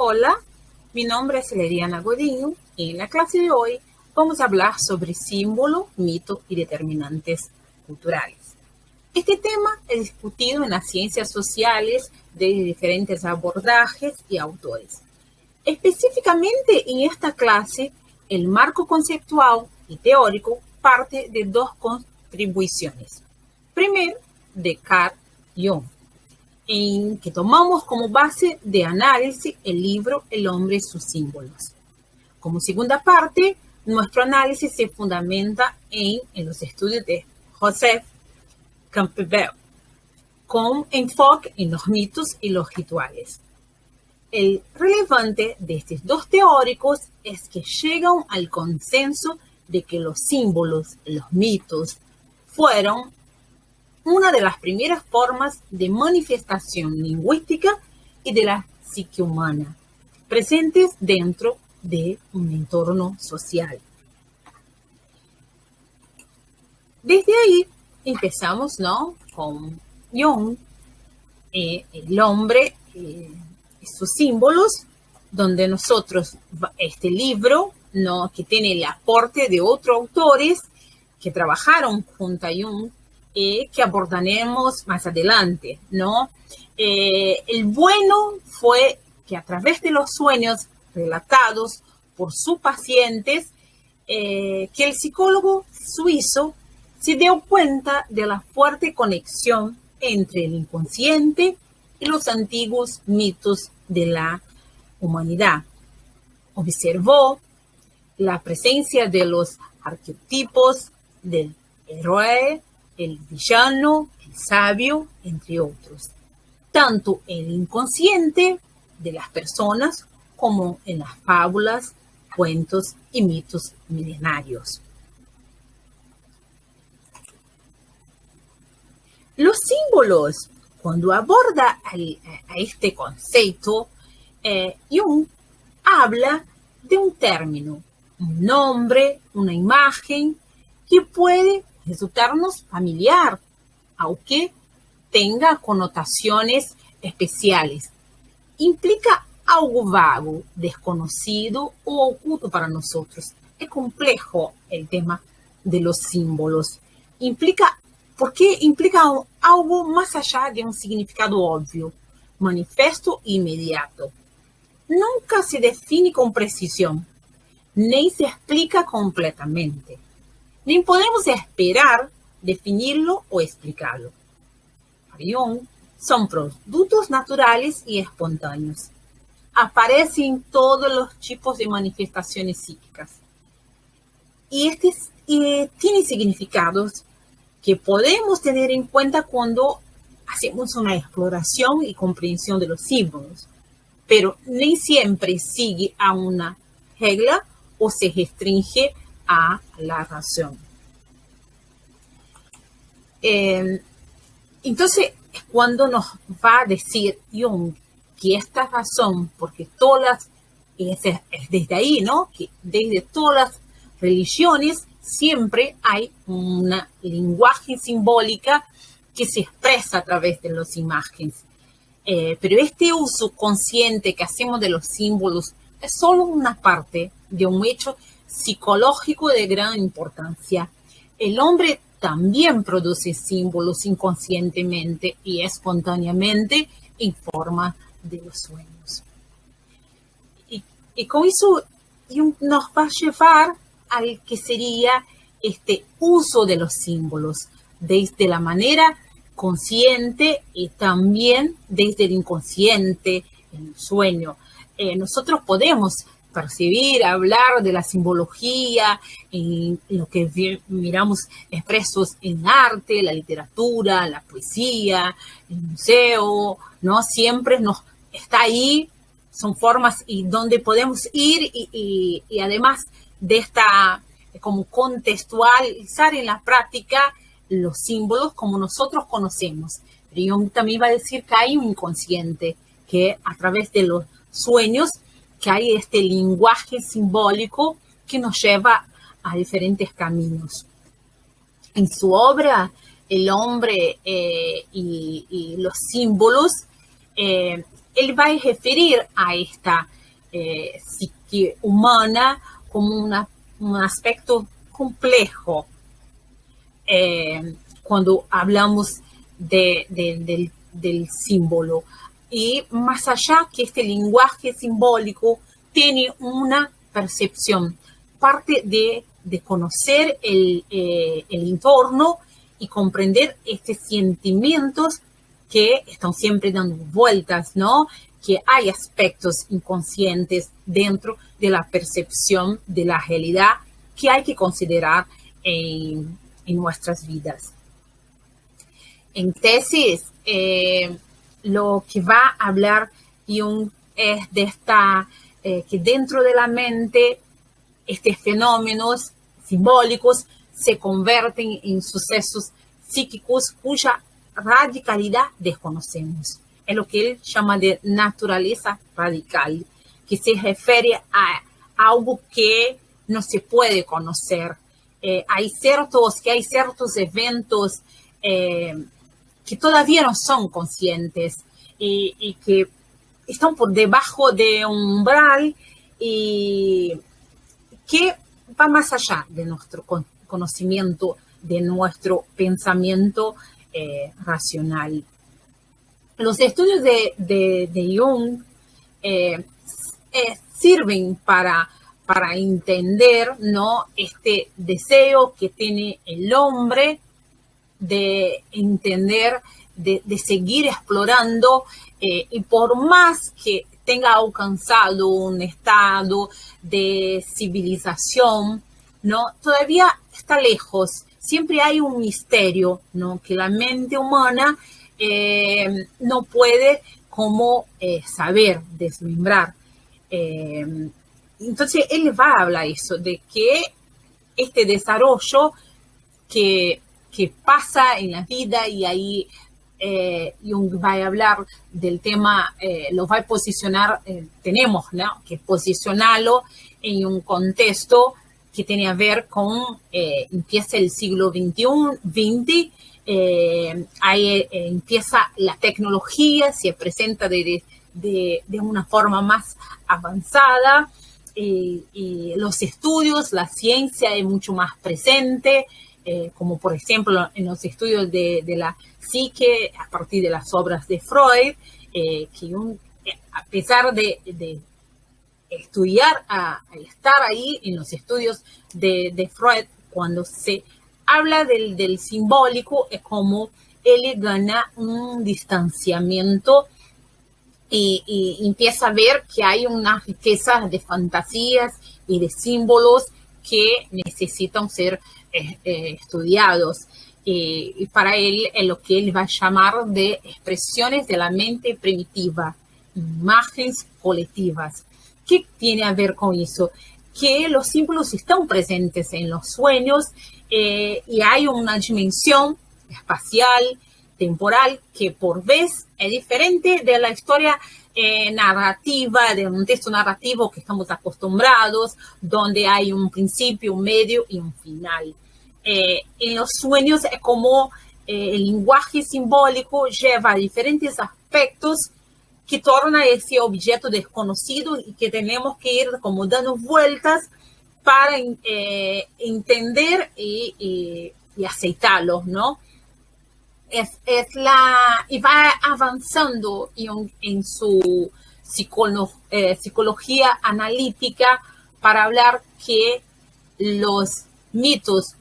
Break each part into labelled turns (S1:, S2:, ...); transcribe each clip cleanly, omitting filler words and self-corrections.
S1: Hola, mi nombre es Leriana Godinho y en la clase de hoy vamos a hablar sobre símbolo, mito y determinantes culturales. Este tema es discutido en las ciencias sociales de diferentes abordajes y autores. Específicamente en esta clase, el marco conceptual y teórico parte de dos contribuciones. Primero, de Carl Jung, en que tomamos como base de análisis el libro El hombre y sus símbolos. Como segunda parte, nuestro análisis se fundamenta en los estudios de Joseph Campbell, con enfoque en los mitos y los rituales. El relevante de estos dos teóricos es que llegan al consenso de que los símbolos, los mitos, fueron una de las primeras formas de manifestación lingüística y de la psique humana, presentes dentro de un entorno social. Desde ahí empezamos, ¿no?, con Jung, el hombre y sus símbolos, donde nosotros, este libro, ¿no?, que tiene el aporte de otros autores que trabajaron junto a Jung, que abordaremos más adelante, ¿no? El bueno fue que a través de los sueños relatados por sus pacientes, que el psicólogo suizo se dio cuenta de la fuerte conexión entre el inconsciente y los antiguos mitos de la humanidad. Observó la presencia de los arquetipos del héroe, el villano, el sabio, entre otros, tanto en el inconsciente de las personas como en las fábulas, cuentos y mitos milenarios. Los símbolos, cuando aborda a este concepto, Jung habla de un término, un nombre, una imagen que puede resultarnos familiar, aunque tenga connotaciones especiales. Implica algo vago, desconocido o oculto para nosotros. Es complejo el tema de los símbolos. Porque implica algo más allá de un significado obvio, manifiesto e inmediato. Nunca se define con precisión, ni se explica completamente. Ni podemos esperar definirlo o explicarlo. Para Jung, son productos naturales y espontáneos. Aparecen en todos los tipos de manifestaciones psíquicas. Y tienen significados que podemos tener en cuenta cuando hacemos una exploración y comprensión de los símbolos, pero ni siempre sigue a una regla o se restringe a la razón. Entonces, cuando nos va a decir Jung que esta razón, porque es desde ahí, ¿no?, que desde todas las religiones siempre hay una lenguaje simbólica que se expresa a través de las imágenes. Pero este uso consciente que hacemos de los símbolos es solo una parte de un hecho psicológico de gran importancia. El hombre también produce símbolos inconscientemente y espontáneamente en forma de los sueños. Y con eso nos va a llevar al que sería este uso de los símbolos desde la manera consciente y también desde el inconsciente, el sueño. Nosotros podemos percibir, hablar de la simbología, en lo que miramos expresos en arte, la literatura, la poesía, el museo, ¿no? Siempre nos está ahí, son formas y donde podemos ir y además de esta, como contextualizar en la práctica los símbolos como nosotros conocemos. Pero yo también iba a decir que hay un inconsciente, que a través de los sueños, que hay este lenguaje simbólico que nos lleva a diferentes caminos. En su obra, El hombre y los símbolos, él va a referir a esta psique humana como un aspecto complejo. Cuando hablamos del símbolo. Y más allá que este lenguaje simbólico tiene una percepción, parte de conocer el entorno y comprender estos sentimientos que están siempre dando vueltas, ¿no? Que hay aspectos inconscientes dentro de la percepción de la realidad que hay que considerar en nuestras vidas. En tesis, lo que va a hablar Jung es de que dentro de la mente estos fenómenos simbólicos se convierten en sucesos psíquicos cuya radicalidad desconocemos. Es lo que él llama de naturaleza radical, que se refiere a algo que no se puede conocer. Hay ciertos eventos que todavía no son conscientes y que están por debajo de un umbral y que va más allá de nuestro conocimiento, de nuestro pensamiento racional. Los estudios de Jung sirven para entender, ¿no?, este deseo que tiene el hombre de entender, de seguir explorando, y por más que tenga alcanzado un estado de civilización, ¿no?, todavía está lejos. Siempre hay un misterio, ¿no?, que la mente humana no puede como saber, desmembrar. Entonces, él va a hablar eso, de que este desarrollo que pasa en la vida, y ahí Jung va a hablar del tema, lo va a posicionar, tenemos, ¿no?, que posicionarlo en un contexto que tiene que ver con, empieza el siglo XX, ahí empieza la tecnología, se presenta de una forma más avanzada, y los estudios, la ciencia es mucho más presente, como por ejemplo en los estudios de la psique a partir de las obras de Freud, que a pesar de estudiar, a estar ahí en los estudios de Freud, cuando se habla del simbólico, es como él gana un distanciamiento y empieza a ver que hay una riqueza de fantasías y de símbolos que necesitan ser estudiados. Y para él es lo que él va a llamar de expresiones de la mente primitiva, imágenes colectivas. ¿Qué tiene a ver con eso? Que los símbolos están presentes en los sueños, y hay una dimensión espacial, temporal, que por vez es diferente de la historia narrativa, de un texto narrativo que estamos acostumbrados, donde hay un principio, un medio y un final. En los sueños es como el lenguaje simbólico lleva diferentes aspectos que torna ese objeto desconocido y que tenemos que ir como dando vueltas para entender y aceitarlo, ¿no? Y va avanzando en su psicología analítica para hablar que los mitos,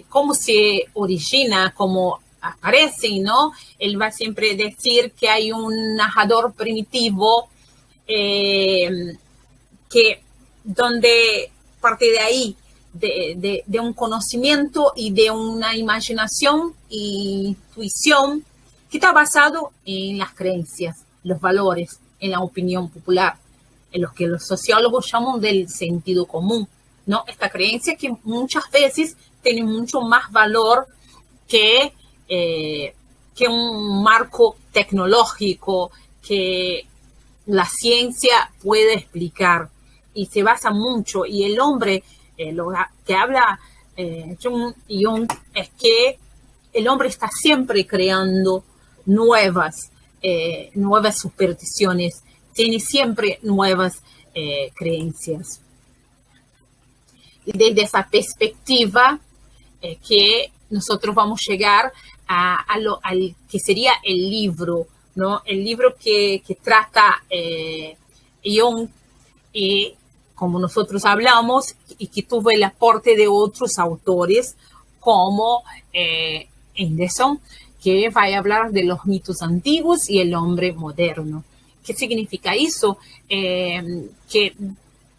S1: cómo se origina, cómo aparecen, ¿no? Él va siempre a decir que hay un narrador primitivo que donde parte de ahí, de un conocimiento y de una imaginación e intuición que está basado en las creencias, los valores, en la opinión popular, en los que los sociólogos llaman del sentido común, ¿no? Esta creencia que muchas veces tiene mucho más valor que un marco tecnológico que la ciencia puede explicar, y se basa mucho. Y el hombre, lo que habla Jung es que el hombre está siempre creando nuevas supersticiones, tiene siempre nuevas creencias. Y desde esa perspectiva que nosotros vamos a llegar al que sería el libro, ¿no? El libro que trata Jung, y como nosotros hablamos, y que tuvo el aporte de otros autores como Anderson, que va a hablar de los mitos antiguos y el hombre moderno. ¿Qué significa eso? Que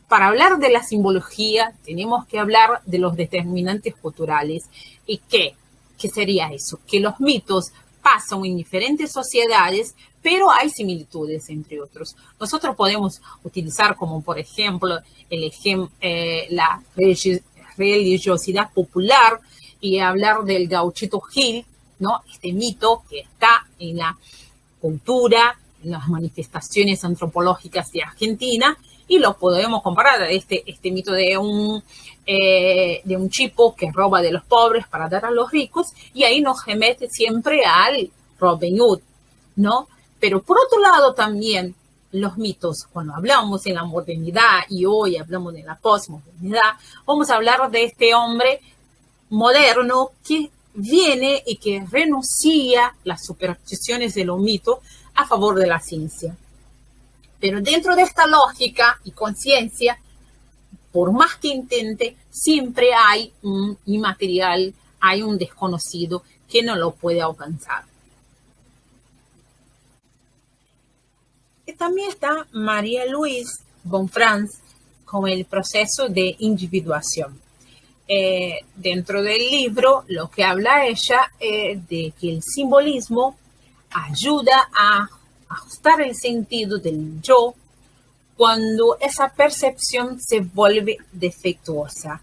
S1: para hablar de la simbología tenemos que hablar de los determinantes culturales. ¿Y qué sería eso? Que los mitos pasan en diferentes sociedades, pero hay similitudes entre otros. Nosotros podemos utilizar como, por ejemplo, la religiosidad popular y hablar del gauchito Gil, ¿no? Este mito que está en la cultura, en las manifestaciones antropológicas de Argentina, y lo podemos comparar a este mito de un chico que roba de los pobres para dar a los ricos, y ahí nos remete siempre al Robin Hood, ¿no? Pero por otro lado también los mitos, cuando hablamos en la modernidad y hoy hablamos de la posmodernidad, vamos a hablar de este hombre moderno que viene y que renuncia las supersticiones de los mitos a favor de la ciencia. Pero dentro de esta lógica y conciencia, por más que intente, siempre hay un inmaterial, hay un desconocido que no lo puede alcanzar. Y también está María Luisa von Franz con el proceso de individuación. Dentro del libro, lo que habla ella es de que el simbolismo ayuda a ajustar el sentido del yo cuando esa percepción se vuelve defectuosa,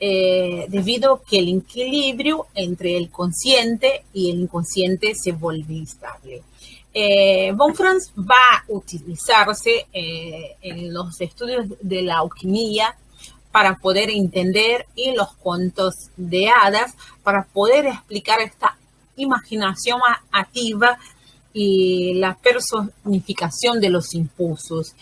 S1: debido a que el equilibrio entre el consciente y el inconsciente se vuelve instable. Von Franz va a utilizarse en los estudios de la alquimia para poder entender, y los cuentos de hadas para poder explicar esta imaginación activa y la personificación de los impulsos,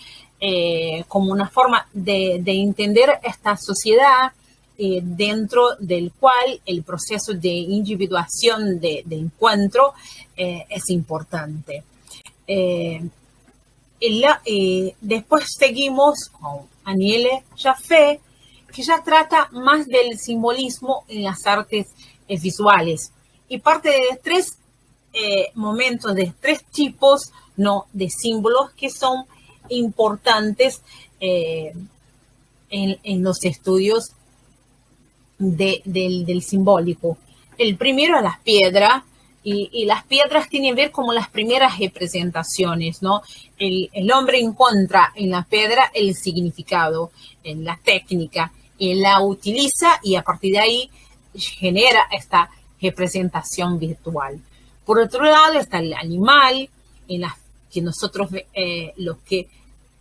S1: como una forma de entender esta sociedad dentro del cual el proceso de individuación, de encuentro, es importante. Después seguimos con Aniele Jaffe, que ya trata más del simbolismo en las artes visuales y parte de tres momentos, de tres tipos, ¿no?, de símbolos que son importantes en los estudios del simbólico. El primero es las piedras, y las piedras tienen que ver como las primeras representaciones, ¿no? El hombre encuentra en la piedra el significado, en la técnica, y la utiliza, y a partir de ahí genera esta representación virtual. Por otro lado está el animal, que nosotros lo que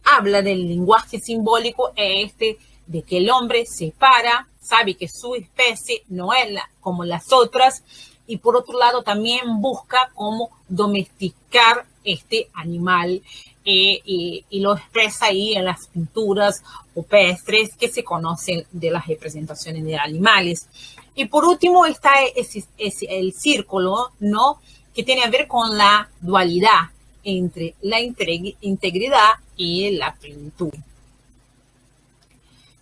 S1: habla del lenguaje simbólico es de que el hombre se para, sabe que su especie no es como las otras, y por otro lado también busca cómo domesticar este animal, y lo expresa ahí en las pinturas rupestres que se conocen de las representaciones de animales. Y por último está el círculo, ¿no?, que tiene que ver con la dualidad entre la integridad y la plenitud.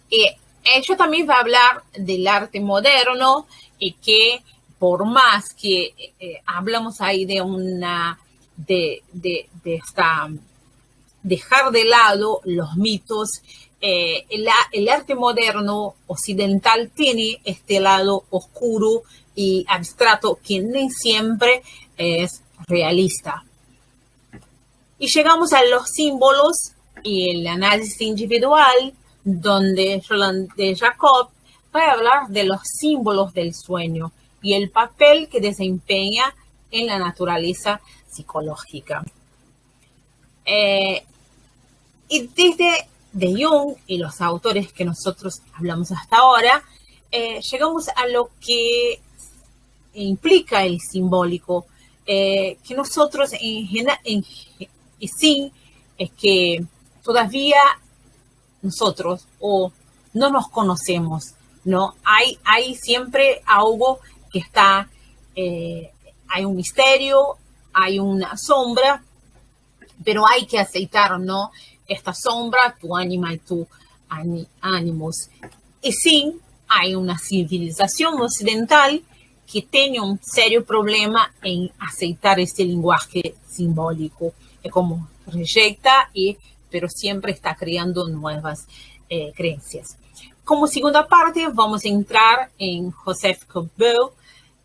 S1: Ella también va a hablar del arte moderno, y que por más que hablamos ahí de dejar de lado los mitos, el arte moderno occidental tiene este lado oscuro y abstracto que no siempre es realista. Y llegamos a los símbolos y el análisis individual, donde Roland de Jacob va a hablar de los símbolos del sueño y el papel que desempeña en la naturaleza psicológica. Y desde de Jung y los autores que nosotros hablamos hasta ahora, llegamos a lo que implica el simbólico, que nosotros sí es que todavía nosotros o no nos conocemos, ¿no? Hay siempre algo que está, hay un misterio, hay una sombra, pero hay que aceitar, ¿no? Esta sombra, tu ánima y tu ánimos. Y sí, hay una civilización occidental que tiene un serio problema en aceitar este lenguaje simbólico. Es como rejecta, pero siempre está creando nuevas creencias. Como segunda parte, vamos a entrar en Joseph Campbell,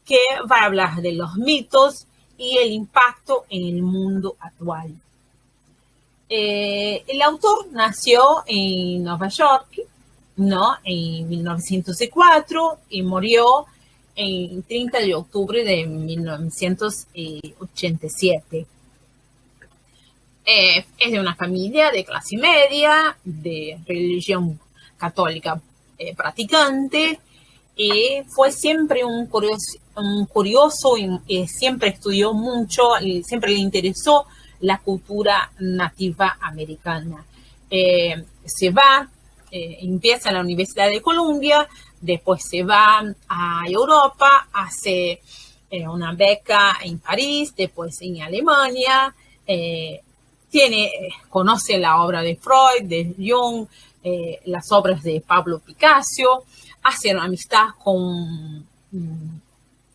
S1: que va a hablar de los mitos y el impacto en el mundo actual. El autor nació en Nueva York, ¿no? En 1904 y murió el 30 de octubre de 1987. Es de una familia de clase media, de religión católica practicante, y fue siempre un curioso y siempre estudió mucho, y siempre le interesó la cultura nativa americana. Empieza en la Universidad de Columbia, después se va a Europa, hace una beca en París, después en Alemania, conoce la obra de Freud, de Jung, las obras de Pablo Picasso, hace una amistad con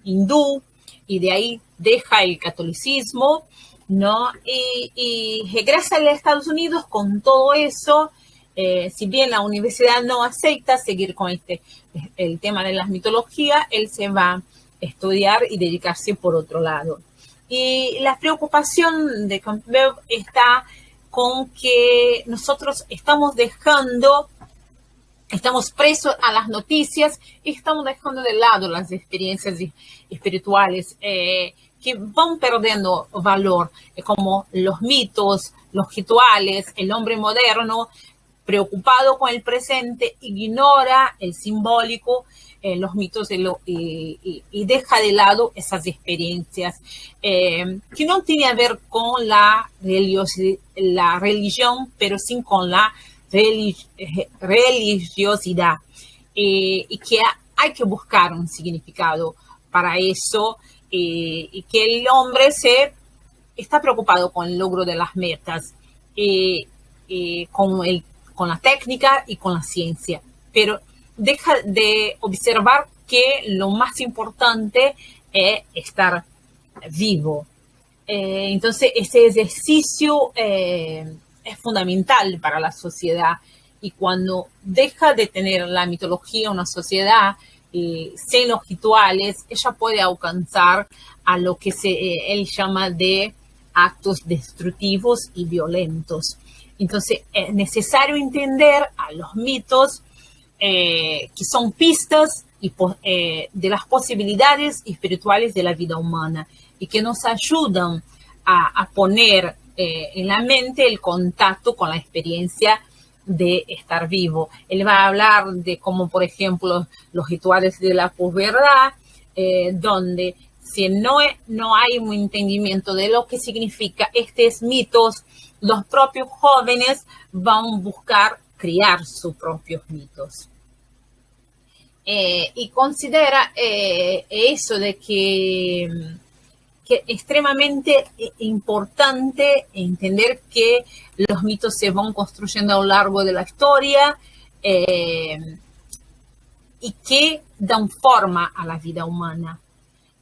S1: hindú y de ahí deja el catolicismo, ¿no? Y regresa a los Estados Unidos con todo eso. Si bien la universidad no acepta seguir con el tema de las mitologías, él se va a estudiar y dedicarse por otro lado. Y la preocupación de Campbell está con que nosotros estamos presos a las noticias y estamos dejando de lado las experiencias espirituales que van perdiendo valor, como los mitos, los rituales. El hombre moderno, preocupado con el presente, ignora el simbólico, los mitos y deja de lado esas experiencias que no tienen a ver con la religión, pero sí con la religiosidad, y que hay que buscar un significado para eso, y que el hombre está preocupado con el logro de las metas, con la técnica y con la ciencia, pero deja de observar que lo más importante es estar vivo. Entonces, ese ejercicio es fundamental para la sociedad, y cuando deja de tener la mitología una sociedad sin los rituales, ella puede alcanzar a lo que él llama de actos destructivos y violentos. Entonces, es necesario entender a los mitos que son pistas de las posibilidades espirituales de la vida humana, y que nos ayudan a poner en la mente el contacto con la experiencia de estar vivo. Él va a hablar de cómo, por ejemplo, los rituales de la posverdad, donde si no hay un entendimiento de lo que significa estos mitos, los propios jóvenes van a buscar crear sus propios mitos. Y considera eso de que es extremadamente importante entender que los mitos se van construyendo a lo largo de la historia, y que dan forma a la vida humana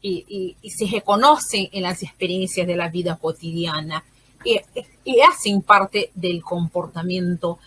S1: y se reconocen en las experiencias de la vida cotidiana y hacen parte del comportamiento.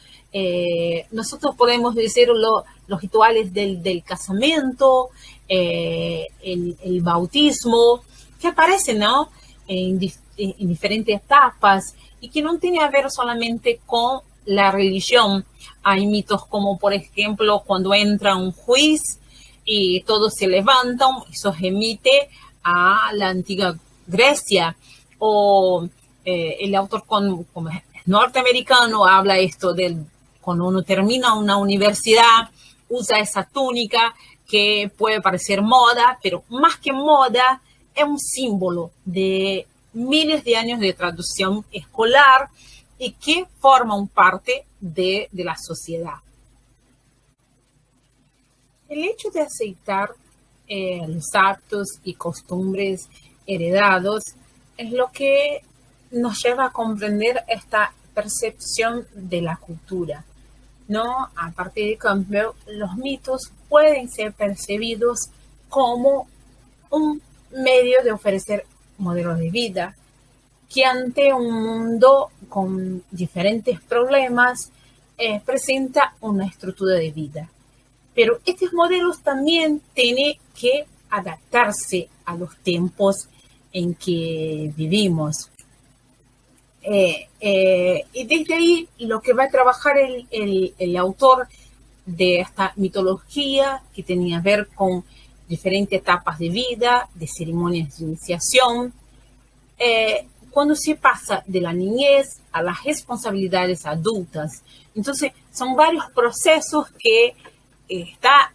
S1: Nosotros podemos decir los rituales del casamiento, el bautismo, que aparecen, ¿no?, en diferentes etapas, y que no tiene a ver solamente con la religión. Hay mitos como, por ejemplo, cuando entra un juez y todos se levantan, eso remite a la antigua Grecia. O el autor como norteamericano habla esto cuando uno termina una universidad, usa esa túnica que puede parecer moda, pero más que moda, es un símbolo de miles de años de tradición escolar y que forman parte de la sociedad. El hecho de aceitar los actos y costumbres heredados es lo que nos lleva a comprender esta percepción de la cultura, ¿no? A partir de Campbell, los mitos pueden ser percibidos como un medio de ofrecer modelos de vida que ante un mundo con diferentes problemas presenta una estructura de vida. Pero estos modelos también tienen que adaptarse a los tiempos en que vivimos. Y desde ahí lo que va a trabajar el autor de esta mitología que tenía que ver con diferentes etapas de vida, de ceremonias de iniciación, cuando se pasa de la niñez a las responsabilidades adultas. Entonces, son varios procesos que está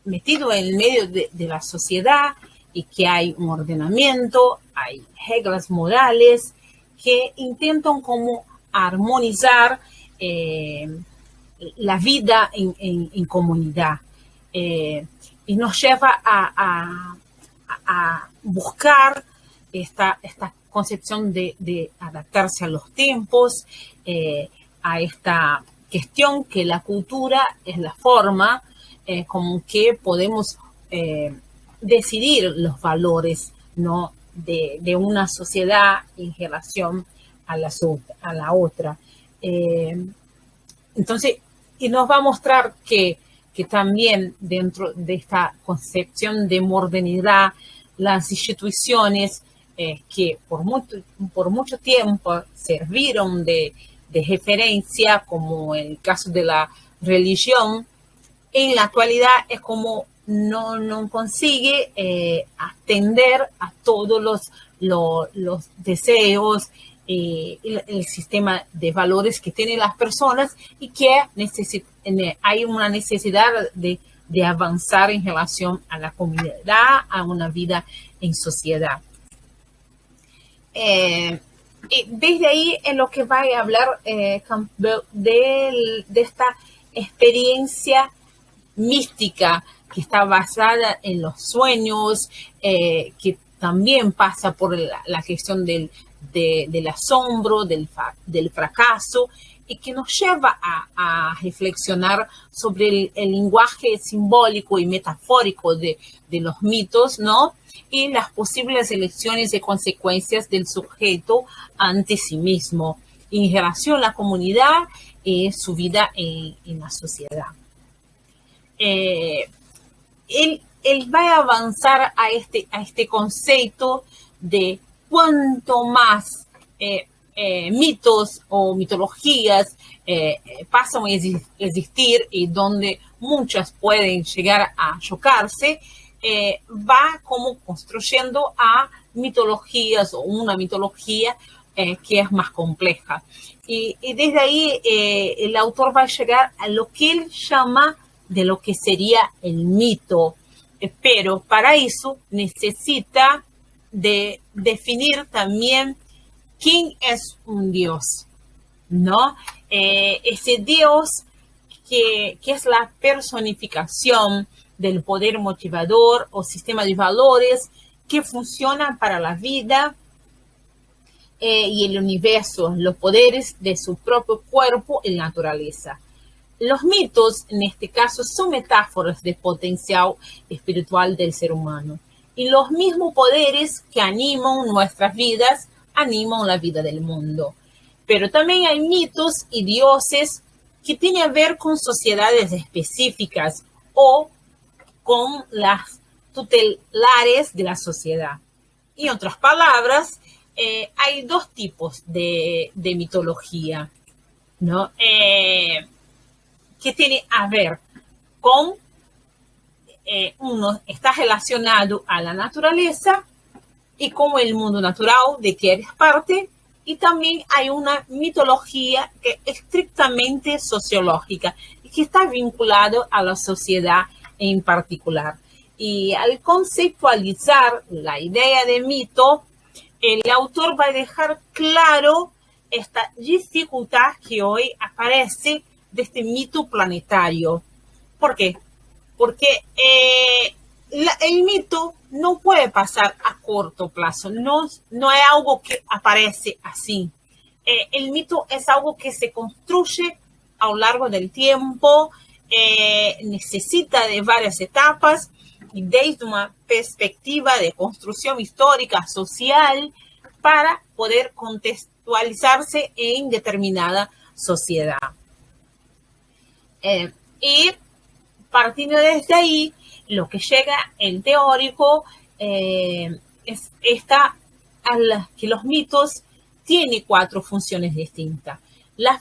S1: metido en el medio de la sociedad y que hay un ordenamiento, hay reglas morales que intentan como armonizar la vida en comunidad. Y nos lleva a buscar esta concepción de adaptarse a los tiempos, a esta cuestión que la cultura es la forma como que podemos decidir los valores, ¿no? de una sociedad en relación a la otra. Entonces, y nos va a mostrar que también dentro de esta concepción de modernidad, las instituciones que por mucho tiempo sirvieron de referencia, como el caso de la religión, en la actualidad es como no consigue atender a todos los deseos, el sistema de valores que tienen las personas y que hay una necesidad de avanzar en relación a la comunidad, a una vida en sociedad. Desde ahí es lo que va a hablar Campbell de esta experiencia mística que está basada en los sueños, que también pasa por la cuestión del asombro, del fracaso, y que nos lleva a reflexionar sobre el lenguaje simbólico y metafórico de los mitos, ¿no? Y las posibles elecciones y consecuencias del sujeto ante sí mismo en relación a la comunidad y su vida en la sociedad. Él va a avanzar a este concepto de cuanto más mitos o mitologías pasan a existir y donde muchas pueden llegar a chocarse, va como construyendo a mitologías o una mitología que es más compleja. Y desde ahí el autor va a llegar a lo que él llama de lo que sería el mito, pero para eso necesita de definir también quién es un Dios, ¿no? Ese Dios que es la personificación del poder motivador o sistema de valores que funcionan para la vida y el universo, los poderes de su propio cuerpo y naturaleza. Los mitos, en este caso, son metáforas del potencial espiritual del ser humano. Y los mismos poderes que animan nuestras vidas, animan la vida del mundo. Pero también hay mitos y dioses que tienen que ver con sociedades específicas o con las tutelares de la sociedad. Y en otras palabras, hay dos tipos de mitología, ¿no? Que tiene a ver con, uno está relacionado a la naturaleza y con el mundo natural de que eres parte, y también hay una mitología que es estrictamente sociológica y que está vinculado a la sociedad en particular. Y al conceptualizar la idea de mito, el autor va a dejar claro esta dificultad que hoy aparece de este mito planetario. ¿Por qué? Porque el mito no puede pasar a corto plazo, no es algo que aparece así. El mito es algo que se construye a lo largo del tiempo, necesita de varias etapas y desde una perspectiva de construcción histórica, social, para poder contextualizarse en determinada sociedad. Y partiendo desde ahí, lo que llega el teórico es que los mitos tienen 4 funciones distintas. La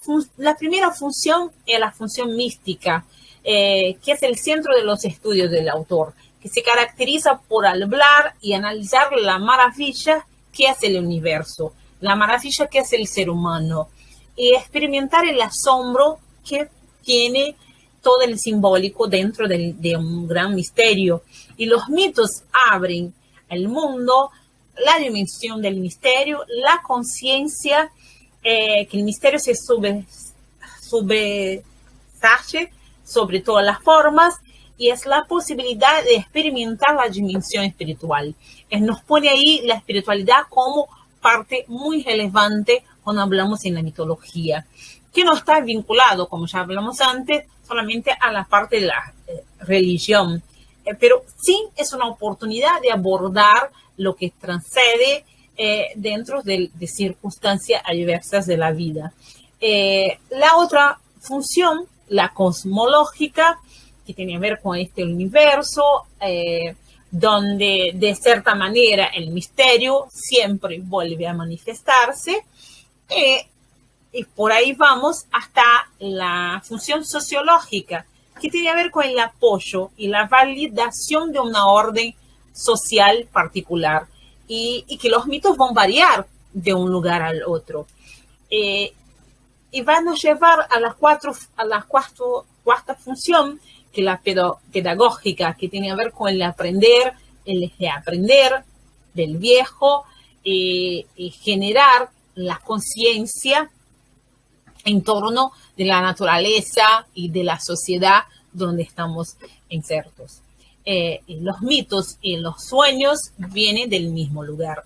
S1: primera función es la función mística, que es el centro de los estudios del autor, que se caracteriza por hablar y analizar la maravilla que es el universo, la maravilla que es el ser humano, y experimentar el asombro que tiene todo el simbólico dentro de un gran misterio. Y los mitos abren el mundo, la dimensión del misterio, la conciencia, que el misterio se sobresaye sobre todas las formas, y es la posibilidad de experimentar la dimensión espiritual. Nos pone ahí la espiritualidad como parte muy relevante cuando hablamos en la mitología, que no está vinculado, como ya hablamos antes, solamente a la parte de la religión, pero sí es una oportunidad de abordar lo que transcende dentro de circunstancias adversas de la vida. La otra función, la cosmológica, que tiene que ver con este universo, donde de cierta manera el misterio siempre vuelve a manifestarse, y por ahí vamos hasta la función sociológica, que tiene que ver con el apoyo y la validación de una orden social particular, y que los mitos van a variar de un lugar al otro. Y van a llevar a la cuarta función, que es la pedagógica, que tiene que ver con el aprender, el reaprender del viejo, y generar la conciencia en torno de la naturaleza y de la sociedad donde estamos insertos. Los mitos y los sueños vienen del mismo lugar,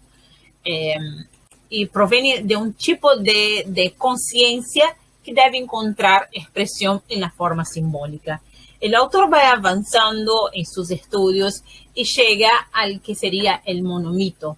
S1: y provienen de un tipo de conciencia que debe encontrar expresión en la forma simbólica. El autor va avanzando en sus estudios y llega al que sería el monomito.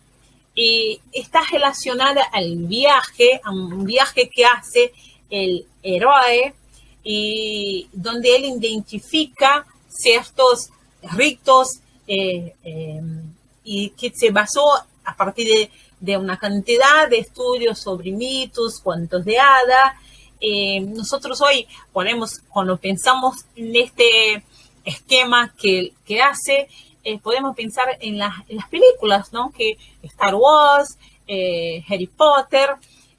S1: Y está relacionada al viaje, a un viaje que hace el héroe, y donde él identifica ciertos ritos y que se basó a partir de una cantidad de estudios sobre mitos, cuentos de hada. Nosotros hoy cuando pensamos en este esquema que hace, podemos pensar en las películas, ¿no? Que Star Wars, Harry Potter,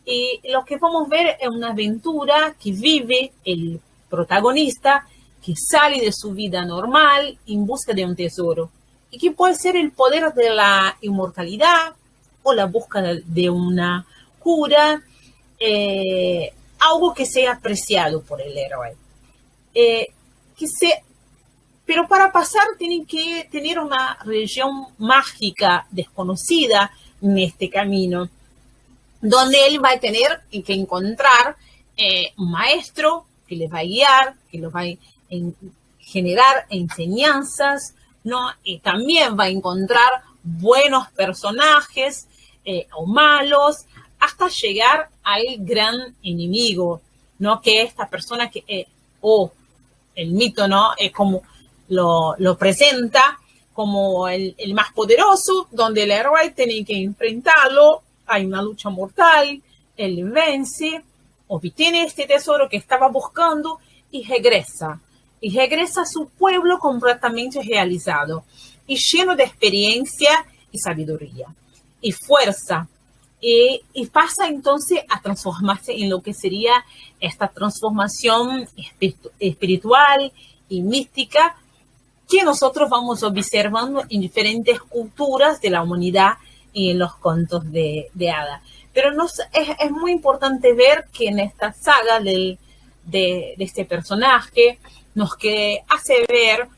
S1: y lo que vamos a ver es una aventura que vive el protagonista, que sale de su vida normal en busca de un tesoro, y que puede ser el poder de la inmortalidad o la búsqueda de una cura, algo que sea apreciado por el héroe. Pero para pasar tienen que tener una región mágica desconocida en este camino, donde él va a tener que encontrar un maestro que le va a guiar, que lo va a generar enseñanzas, ¿no? Y también va a encontrar buenos personajes o malos, hasta llegar al gran enemigo, ¿no? Que esta persona el mito, ¿no? Es como lo presenta como el más poderoso, donde el héroe tiene que enfrentarlo. Hay una lucha mortal, él vence, obtiene este tesoro que estaba buscando y regresa a su pueblo completamente realizado y lleno de experiencia y sabiduría y fuerza. Y pasa entonces a transformarse en lo que sería esta transformación espiritual y mística que nosotros vamos observando en diferentes culturas de la humanidad y en los cuentos de hada. Pero es muy importante ver que en esta saga de este personaje nos que hace ver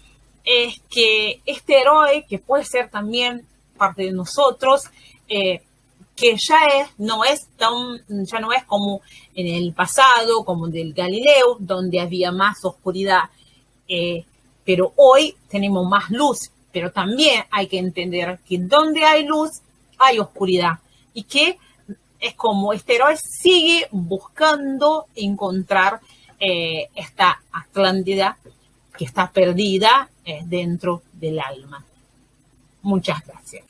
S1: es que este héroe, que puede ser también parte de nosotros, que ya no es como en el pasado, como del Galileo, donde había más oscuridad, pero hoy tenemos más luz, pero también hay que entender que donde hay luz hay oscuridad, y que es como este héroe sigue buscando encontrar esta Atlántida que está perdida dentro del alma. Muchas gracias.